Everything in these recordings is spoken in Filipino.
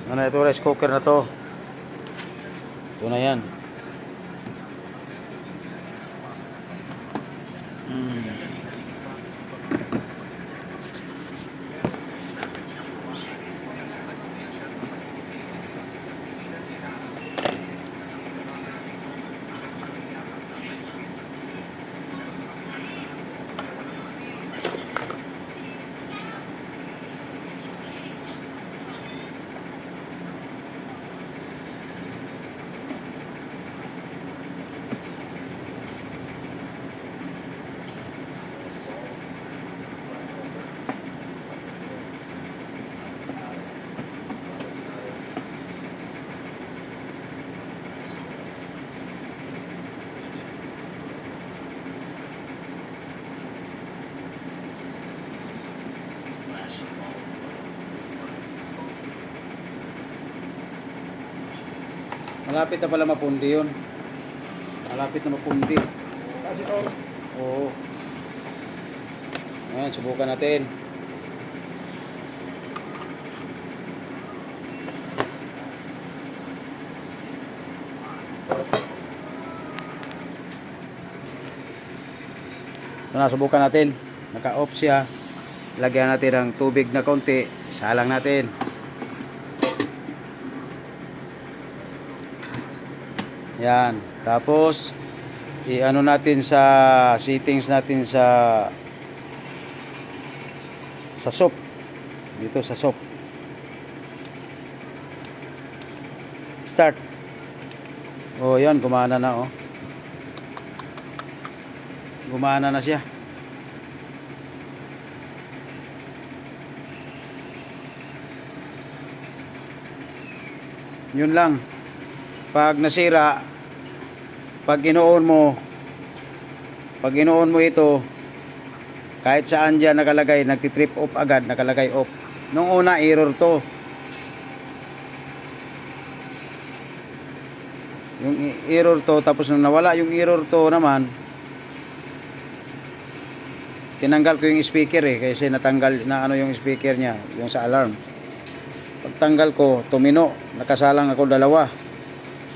Ano ito, rice cooker na to. Ito na yan. Malapit na pala mapundi yun. Malapit na mapundi. Kasi ito, Oo. Ayan, subukan natin. Ito na, subukan natin. Naka-off siya. Lagyan natin ng tubig na konti. Salang natin. Yan. Tapos, i-ano natin sa settings natin sa soup. Dito sa soup. Start. Oh, yan. Gumana na, oh. Gumana na siya. Yun lang. Pag nasira, pag inoon mo ito, kahit saan dyan nakalagay, nagtitrip off agad, nakalagay off. Nung una, error to. Yung error to, tapos nung nawala yung error to naman, tinanggal ko yung speaker kasi natanggal na ano yung speaker niya, yung sa alarm. Pagtanggal ko, tumino, nakasalang ako dalawa.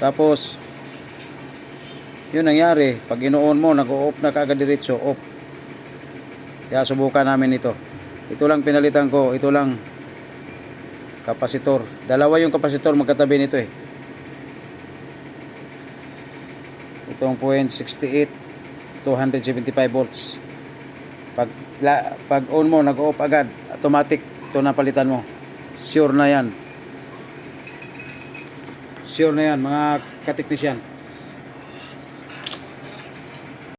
Tapos yun nangyari, pag inoon mo, nag-o-off na kaagad diretso, off. Kaya subukan namin ito. Ito lang pinalitan ko, ito lang kapasitor. Dalawa yung kapasitor magkatabi nito Itong 0.68 275 volts. Pag on mo, nag-off agad, automatic ito na palitan mo. Sure na yan. Sure na yan, mga kateknisyan.